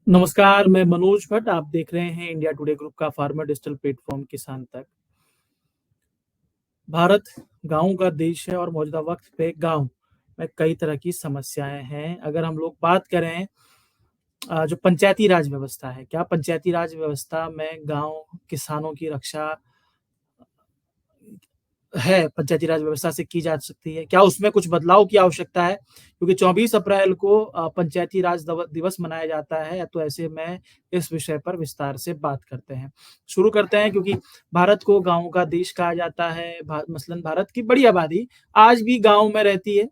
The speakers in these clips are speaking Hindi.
नमस्कार, मैं मनोज भट्ट। आप देख रहे हैं इंडिया टुडे ग्रुप का फार्मर डिजिटल प्लेटफॉर्म किसान तक। भारत गाँव का देश है और मौजूदा वक्त पे गाँव में कई तरह की समस्याएं हैं। अगर हम लोग बात करें जो पंचायती राज व्यवस्था है, क्या पंचायती राज व्यवस्था में गाँव किसानों की रक्षा है, पंचायती राज व्यवस्था से की जा सकती है? क्या उसमें कुछ बदलाव की आवश्यकता है? क्योंकि 24 अप्रैल को पंचायती राज दिवस मनाया जाता है, तो ऐसे में इस विषय पर विस्तार से बात करते हैं। शुरू करते हैं, क्योंकि भारत को गाँव का देश कहा जाता है। मसलन भारत की बड़ी आबादी आज भी गाँव में रहती है,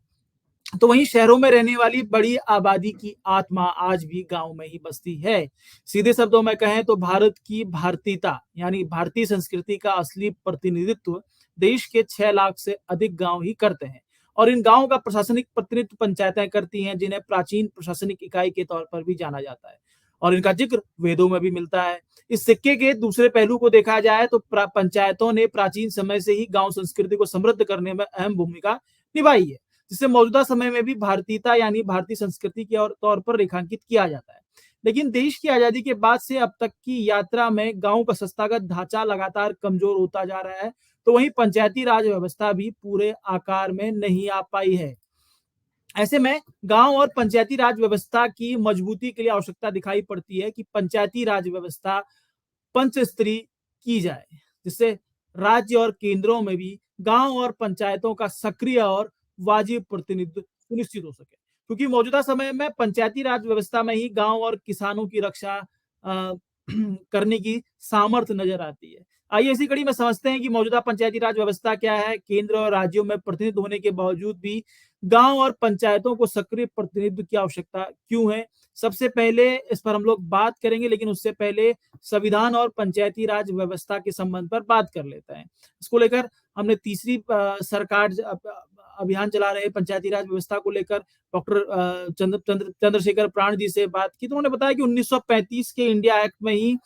तो वहीं शहरों में रहने वाली बड़ी आबादी की आत्मा आज भी गाँव में ही बसती है। सीधे शब्दों में कहें तो भारत की भारतीयता यानी भारतीय संस्कृति का असली प्रतिनिधित्व देश के 6 लाख से अधिक गाँव ही करते हैं, और इन गाँव का प्रशासनिक प्रतिनिधित्व पंचायतें करती हैं, जिन्हें प्राचीन प्रशासनिक इकाई के तौर पर भी जाना जाता है, और इनका जिक्र वेदों में भी मिलता है। इस सिक्के के दूसरे पहलू को देखा जाए तो पंचायतों ने प्राचीन समय से ही गाँव संस्कृति को समृद्ध करने में अहम भूमिका निभाई है, जिसे मौजूदा समय में भी भारतीयता यानी भारतीय संस्कृति के और तौर पर रेखांकित किया जाता है। लेकिन देश की आजादी के बाद से अब तक की यात्रा में गांव का संस्थागत ढांचा लगातार कमजोर होता जा रहा है, तो वहीं पंचायती राज व्यवस्था भी पूरे आकार में नहीं आ पाई है। ऐसे में गांव और पंचायती राज व्यवस्था की मजबूती के लिए आवश्यकता दिखाई पड़ती है कि पंचायती राज व्यवस्था पंच स्तरीय की जाए, जिससे राज्य और केंद्रों में भी गांव और पंचायतों का सक्रिय और वाजिब प्रतिनिधित्व सुनिश्चित हो सके, क्योंकि मौजूदा समय में पंचायती राज व्यवस्था में ही गांव और किसानों की रक्षा करने की सामर्थ्य नजर आती है। आइए इसी कड़ी में समझते हैं कि मौजूदा पंचायती राज व्यवस्था क्या है, केंद्र और राज्यों में प्रतिनिधित्व होने के बावजूद भी गांव और पंचायतों को सक्रिय प्रतिनिधित्व की आवश्यकता क्यों है। सबसे पहले इस पर हम लोग बात करेंगे, लेकिन उससे पहले संविधान और पंचायती राज व्यवस्था के संबंध पर बात कर लेते हैं। इसको लेकर हमने तीसरी सरकार अभियान चला रहे पंचायती राज व्यवस्था को लेकर डॉक्टर चंद्रशेखर प्राण जी से बात की, तो उन्होंने बताया कि 1935 के इंडिया एक्ट में ही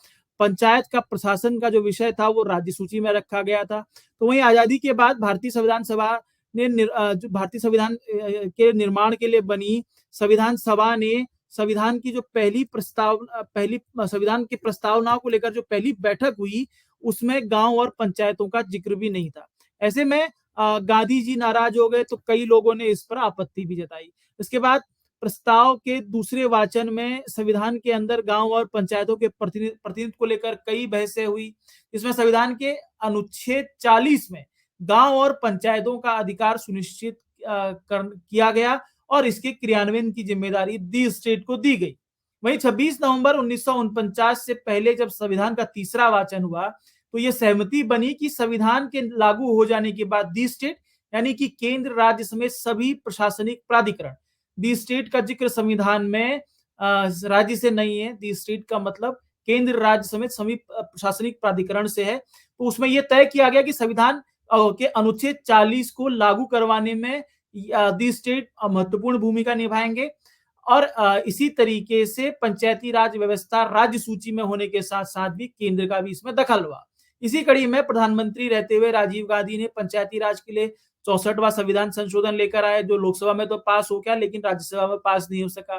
पंचायत का प्रशासन का जो विषय था वो राज्य सूची में रखा गया था। तो वहीं आजादी के बाद भारतीय संविधान सभा ने जो भारतीय संविधान के निर्माण के लिए बनी संविधान सभा ने संविधान की जो पहली संविधान की प्रस्तावनाओं को लेकर जो पहली बैठक हुई, उसमें गांव और पंचायतों का जिक्र भी नहीं था। ऐसे में गांधी जी नाराज हो गए, तो कई लोगों ने इस पर आपत्ति भी जताई। इसके बाद प्रस्ताव के दूसरे वाचन में संविधान के अंदर गांव और पंचायतों के प्रतिनिधित्व को लेकर कई बहसें हुई। इसमें संविधान के अनुच्छेद 40 में गांव और पंचायतों का अधिकार सुनिश्चित किया गया और इसके क्रियान्वयन की जिम्मेदारी दी स्टेट को दी गई। वहीं 26 नवंबर 1949 से पहले जब संविधान का तीसरा वाचन हुआ, तो यह सहमति बनी कि संविधान के लागू हो जाने के बाद दी स्टेट यानी कि केंद्र राज्य समेत सभी प्रशासनिक प्राधिकरण, दी स्टेट का जिक्र संविधान में राज्य से नहीं है। दी स्टेट का मतलब केंद्र राज्य समेत सभी प्रशासनिक प्राधिकरण से है। तो उसमें यह तय किया गया कि संविधान के अनुच्छेद 40 को लागू करवाने में दी स्टेट महत्वपूर्ण भूमिका निभाएंगे, और इसी तरीके से पंचायती राज व्यवस्था राज्य सूची में होने के साथ साथ भी केंद्र का भी इसमें दखल हुआ। इसी कड़ी में प्रधानमंत्री रहते हुए राजीव गांधी ने पंचायती राज के लिए 64वां संविधान संशोधन लेकर आए, जो लोकसभा में तो पास हो गया लेकिन राज्यसभा में पास नहीं हो सका।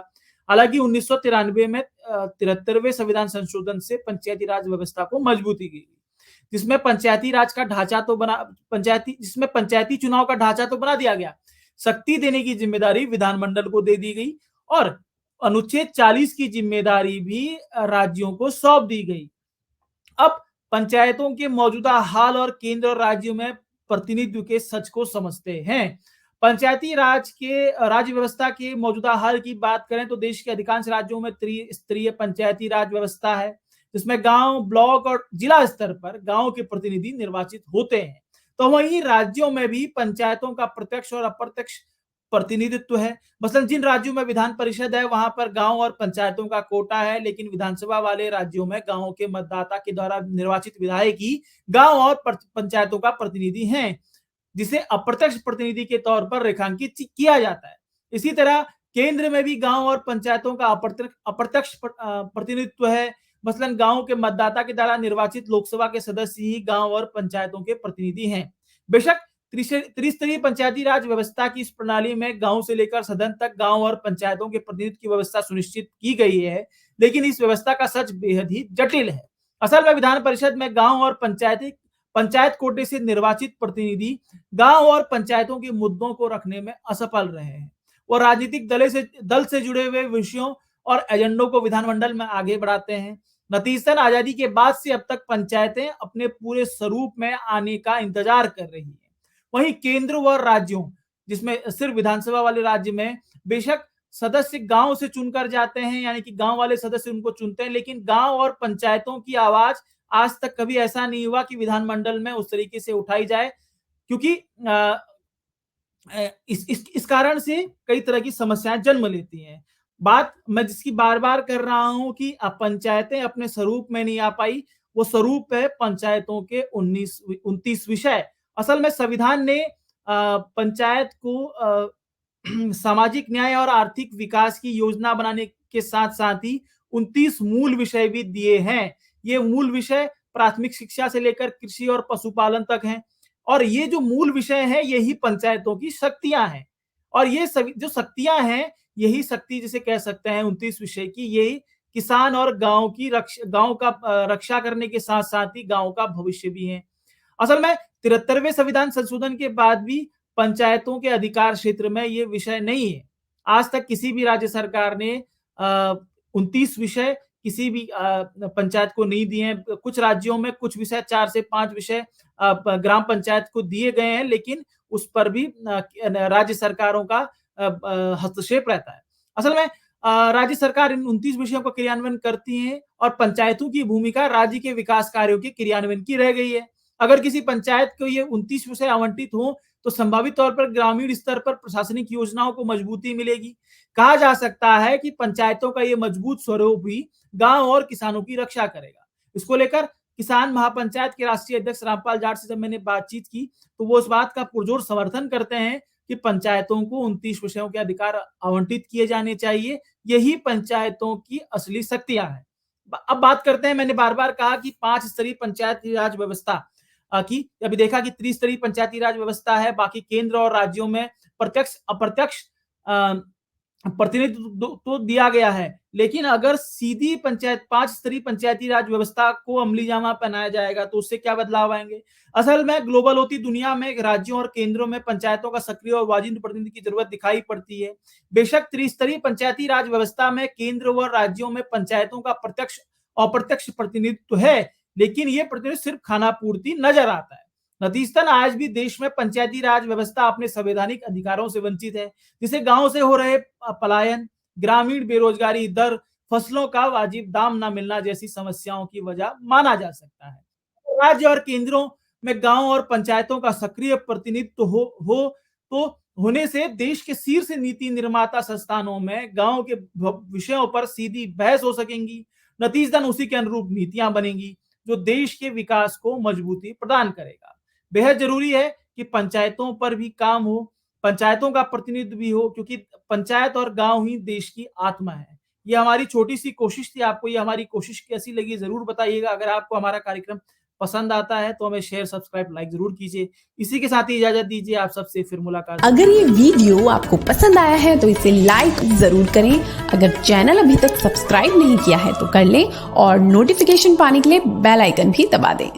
हालांकि 1993 में 73वें संविधान संशोधन से पंचायती राज व्यवस्था को मजबूती की, जिसमें पंचायती राज का ढांचा तो बना जिसमें पंचायती चुनाव का ढांचा तो बना दिया गया, शक्ति देने की जिम्मेदारी विधानमंडल को दे दी गई और अनुच्छेद 40 की जिम्मेदारी भी राज्यों को सौंप दी गई। अब पंचायतों के मौजूदा हाल और केंद्र और राज्यों में प्रतिनिधित्व के सच को समझते हैं। पंचायती राज के राज्य व्यवस्था के मौजूदा हाल की बात करें तो देश के अधिकांश राज्यों में त्रिस्तरीय पंचायती राज व्यवस्था है, जिसमें गांव, ब्लॉक और जिला स्तर पर गांव के प्रतिनिधि निर्वाचित होते हैं। तो वहीं राज्यों में भी पंचायतों का प्रत्यक्ष और अप्रत्यक्ष प्रतिनिधित्व है। मसलन जिन राज्यों में विधान परिषद है वहां पर गांव और पंचायतों का कोटा है, लेकिन विधानसभा वाले राज्यों में गांव के मतदाता के द्वारा निर्वाचित विधायक ही गांव और पंचायतों का प्रतिनिधि हैं, जिसे अप्रत्यक्ष प्रतिनिधि के तौर पर रेखांकित किया जाता है। इसी तरह केंद्र में भी गांव और पंचायतों का अप्रत्यक्ष प्रतिनिधित्व है। मसलन गांव के मतदाता के द्वारा निर्वाचित लोकसभा के सदस्य ही गांव और पंचायतों के प्रतिनिधि हैं। बेशक त्रिस्तरीय पंचायती राज व्यवस्था की इस प्रणाली में गांव से लेकर सदन तक गांव और पंचायतों के प्रतिनिधित्व की व्यवस्था सुनिश्चित की गई है, लेकिन इस व्यवस्था का सच बेहद ही जटिल है। असल में विधान परिषद में गांव और पंचायत कोटे से निर्वाचित प्रतिनिधि गांव और पंचायतों के मुद्दों को रखने में असफल रहे हैं। वो राजनीतिक दल से जुड़े हुए विषयों और एजेंडों को विधानमंडल में आगे बढ़ाते हैं। नतीजतन आजादी के बाद से अब तक पंचायतें अपने पूरे स्वरूप में आने का इंतजार कर रही हैं। वहीं केंद्र व राज्यों, जिसमें सिर्फ विधानसभा वाले राज्य में बेशक सदस्य गांव से चुनकर जाते हैं, यानी कि गांव वाले सदस्य उनको चुनते हैं, लेकिन गांव और पंचायतों की आवाज आज तक कभी ऐसा नहीं हुआ कि विधानमंडल में उस तरीके से उठाई जाए, क्योंकि इस कारण से कई तरह की समस्याएं जन्म लेती हैं। बात मैं जिसकी बार-बार कर रहा हूं कि पंचायतें अपने स्वरूप में नहीं आ पाई, वो स्वरूप है पंचायतों के 29 विषय। असल में संविधान ने पंचायत को सामाजिक न्याय और आर्थिक विकास की योजना बनाने के साथ-साथ ही 29 मूल विषय भी दिए हैं। ये मूल विषय प्राथमिक शिक्षा से लेकर कृषि और पशुपालन तक हैं, और ये जो मूल विषय हैं यही पंचायतों की शक्तियां हैं। और ये सभी जो शक्तियां हैं, यही शक्ति जिसे कह सकते हैं 29 विषय की, यही किसान और गांव का रक्षा करने के साथ-साथ ही गांव का भविष्य भी है। असल में 73वें संविधान संशोधन के बाद भी पंचायतों के अधिकार क्षेत्र में ये विषय नहीं है। आज तक किसी भी राज्य सरकार ने 29 विषय किसी भी पंचायत को नहीं दिए हैं। कुछ राज्यों में कुछ विषय 4 से 5 विषय ग्राम पंचायत को दिए गए हैं, लेकिन उस पर भी राज्य सरकारों का हस्तक्षेप रहता है। असल में राज्य सरकार इन 29 विषयों का क्रियान्वयन करती है, और पंचायतों की भूमिका राज्य के विकास कार्यों के क्रियान्वयन की रह गई है। अगर किसी पंचायत को ये 29 विषय आवंटित हो, तो संभावित तौर पर ग्रामीण स्तर पर प्रशासनिक योजनाओं को मजबूती मिलेगी। कहा जा सकता है कि पंचायतों का ये मजबूत स्वरूप भी गांव और किसानों की रक्षा करेगा। इसको लेकर किसान महापंचायत के राष्ट्रीय अध्यक्ष रामपाल जाट से जब मैंने बातचीत की, तो वो इस बात का पुरजोर समर्थन करते हैं कि पंचायतों को 29 विषयों के अधिकार आवंटित किए जाने चाहिए। यही पंचायतों की असली शक्तियां हैं। अब बात करते हैं, मैंने बार-बार कहा कि 5 स्तरीय पंचायती राज व्यवस्था की अभी देखा कि त्रिस्तरीय पंचायती राज व्यवस्था है, बाकी केंद्र और राज्यों में प्रत्यक्ष अप्रत्यक्ष प्रतिनिधित्व तो दिया गया है, लेकिन अगर सीधी 5 स्तरीय पंचायती राज व्यवस्था को अमलीजामा पहनाया जाएगा तो उससे क्या बदलाव आएंगे। असल में ग्लोबल होती दुनिया में राज्यों और केंद्रों में पंचायतों का सक्रिय और वाजिब प्रतिनिधि की जरूरत दिखाई पड़ती है। बेशक त्रिस्तरीय पंचायती राज व्यवस्था में केंद्र व राज्यों में पंचायतों का प्रत्यक्ष अप्रत्यक्ष प्रतिनिधित्व है, लेकिन ये प्रतिनिधित्व सिर्फ खाना पूर्ति नजर आता है। नतीजतन आज भी देश में पंचायती राज व्यवस्था अपने संवैधानिक अधिकारों से वंचित है, जिसे गांव से हो रहे पलायन, ग्रामीण बेरोजगारी दर, फसलों का वाजिब दाम न मिलना जैसी समस्याओं की वजह माना जा सकता है। राज्य और केंद्रों में गांव और पंचायतों का सक्रिय प्रतिनिधित्व तो होने से देश के शीर्ष नीति निर्माता संस्थानों में गांव के विषयों पर सीधी बहस हो सकेंगी। नतीजतन उसी के अनुरूप नीतियां बनेंगी, जो देश के विकास को मजबूती प्रदान करेगा। बेहद जरूरी है कि पंचायतों पर भी काम हो, पंचायतों का प्रतिनिधित्व भी हो, क्योंकि पंचायत और गांव ही देश की आत्मा है। ये हमारी छोटी सी कोशिश थी। आपको ये हमारी कोशिश कैसी लगी जरूर बताइएगा। अगर आपको हमारा कार्यक्रम पसंद आता है तो हमें शेयर, सब्सक्राइब, लाइक जरूर कीजिए। इसी के साथ ही इजाजत दीजिए। आप सबसे फिर मुलाकात। अगर ये वीडियो आपको पसंद आया है तो इसे लाइक जरूर करें। अगर चैनल अभी तक सब्सक्राइब नहीं किया है तो कर लें, और नोटिफिकेशन पाने के लिए बेल आइकन भी दबा दें।